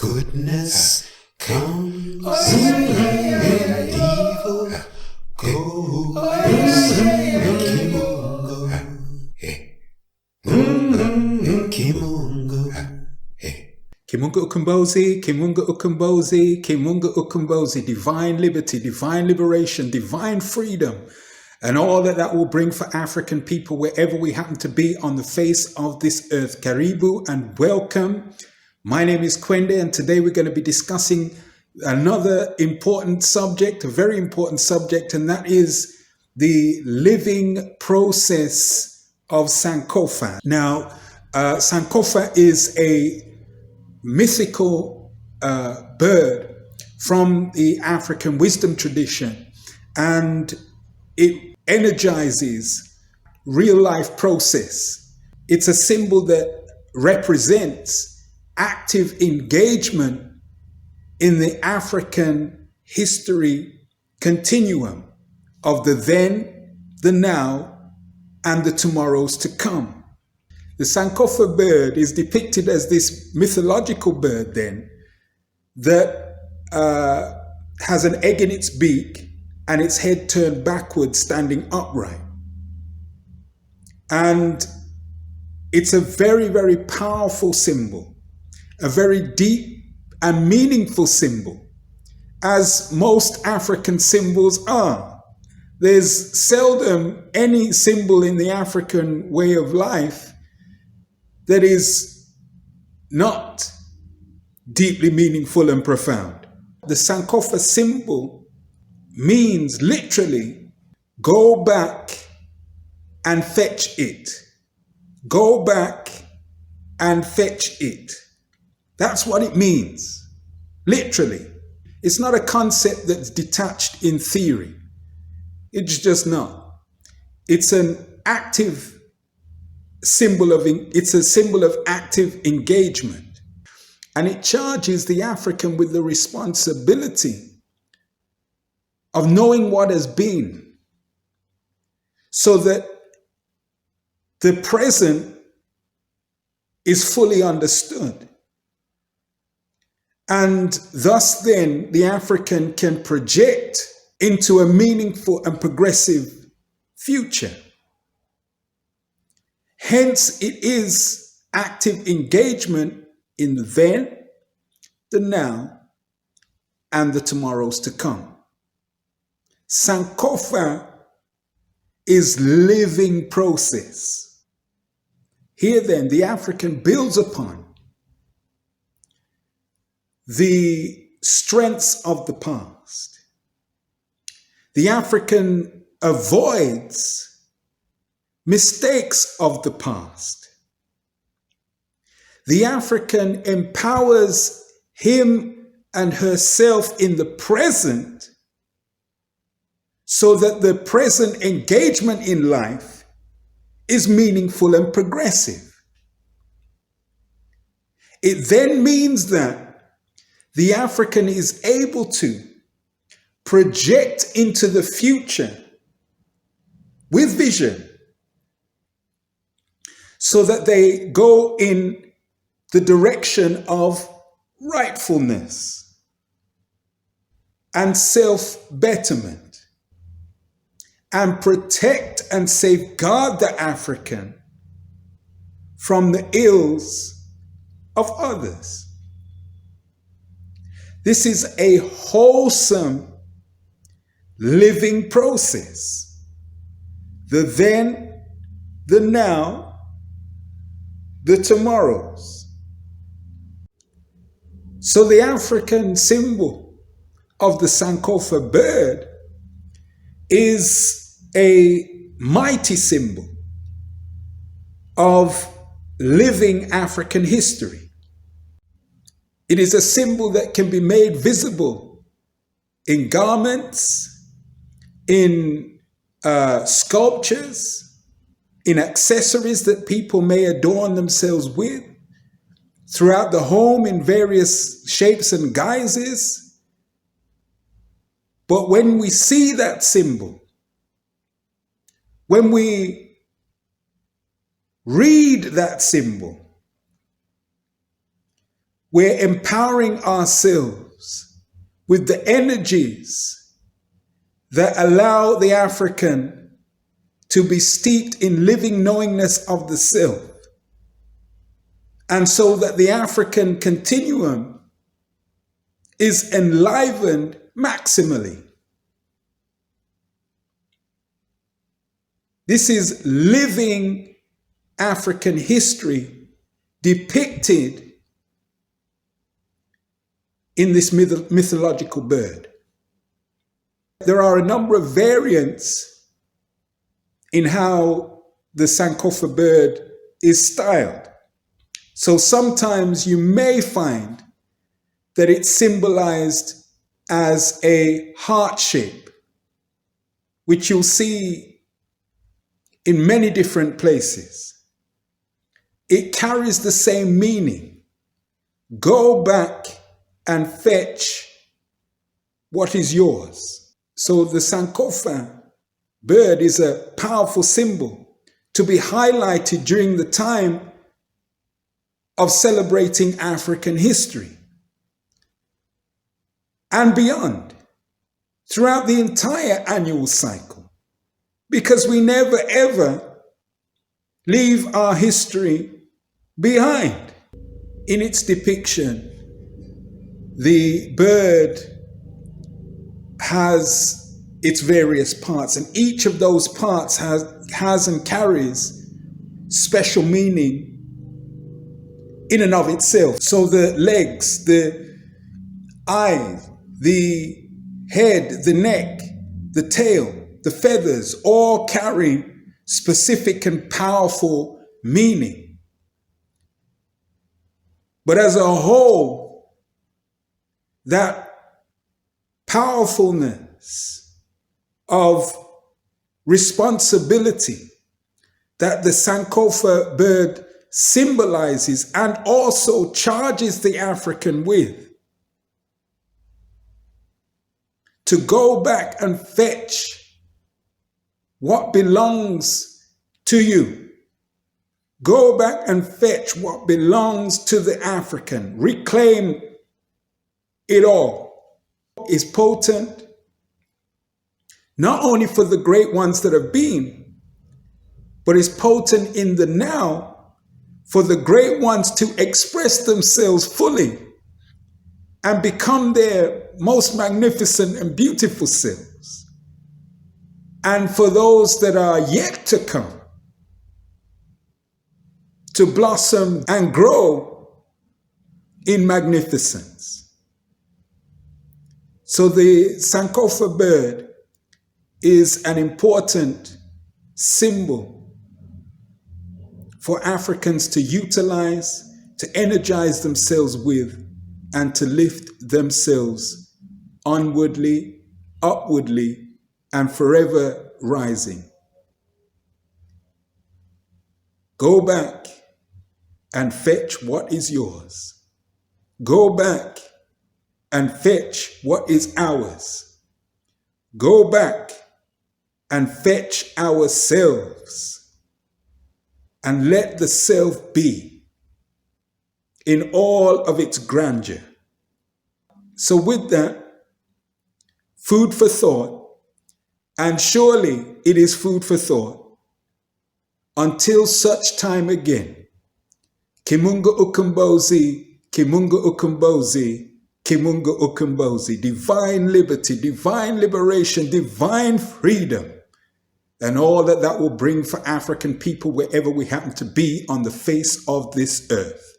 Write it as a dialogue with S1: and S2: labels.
S1: Goodness comes and evil goes. Kimungo. Kimungo Ukombozi, Kimungo Ukombozi, Kimungo Ukombozi, divine liberty, divine liberation, divine freedom, and all that will bring for African people wherever we happen to be on the face of this earth. Karibu and welcome. My name is Kwende, and today we're going to be discussing another important subject, a very important subject, and that is the living process of Sankofa. Now, Sankofa is a mythical bird from the African wisdom tradition, and it energizes real life process. It's a symbol that represents active engagement in the African history continuum of the then, the now, and the tomorrows to come. The Sankofa bird is depicted as this mythological bird then that has an egg in its beak and its head turned backward, standing upright. And it's a very, very powerful symbol, a very deep and meaningful symbol, as most African symbols are. There's seldom any symbol in the African way of life that is not deeply meaningful and profound. The Sankofa symbol means literally go back and fetch it. Go back and fetch it. That's what it means, literally. It's not a concept that's detached in theory. It's just not. It's an active symbol of, it's a symbol of active engagement. And it charges the African with the responsibility of knowing what has been, so that the present is fully understood. And thus then the African can project into a meaningful and progressive future. Hence, it is active engagement in the then, the now, and the tomorrows to come. Sankofa is living process. Here then, the African builds upon the strengths of the past. The African avoids mistakes of the past. The African empowers him and herself in the present so that the present engagement in life is meaningful and progressive. It then means that the African is able to project into the future with vision so that they go in the direction of rightfulness and self-betterment, and protect and safeguard the African from the ills of others. This is a wholesome living process. The then, the now, the tomorrows. So the African symbol of the Sankofa bird is a mighty symbol of living African history. It is a symbol that can be made visible in garments, in sculptures, in accessories that people may adorn themselves with, throughout the home in various shapes and guises. But when we see that symbol, when we read that symbol, we're empowering ourselves with the energies that allow the African to be steeped in living knowingness of the self. And so that the African continuum is enlivened maximally. This is living African history depicted in this mythological bird. There are a number of variants in how the Sankofa bird is styled. So sometimes you may find that it's symbolized as a heart shape, which you'll see in many different places. It carries the same meaning. Go back and fetch what is yours. So the Sankofa bird is a powerful symbol to be highlighted during the time of celebrating African history and beyond, throughout the entire annual cycle, because we never ever leave our history behind. In its depiction, the bird has its various parts, and each of those parts has and carries special meaning in and of itself. So the legs, the eyes, the head, the neck, the tail, the feathers, all carry specific and powerful meaning. But as a whole, that powerfulness of responsibility that the Sankofa bird symbolizes and also charges the African with, to go back and fetch what belongs to you. Go back and fetch what belongs to the African. Reclaim it all. Is potent not only for the great ones that have been, but is potent in the now for the great ones to express themselves fully and become their most magnificent and beautiful selves. And for those that are yet to come, to blossom and grow in magnificence. So the Sankofa bird is an important symbol for Africans to utilize, to energize themselves with, and to lift themselves onwardly, upwardly, and forever rising. Go back and fetch what is yours. Go back and fetch what is ours. Go back and fetch ourselves, and let the self be in all of its grandeur. So with that, food for thought, and surely it is food for thought, until such time again. Kimunga ukumbozi, Kimunga ukumbozi, Kimunga ukumbozi. Divine liberty, divine liberation, divine freedom, and all that will bring for African people wherever we happen to be on the face of this earth.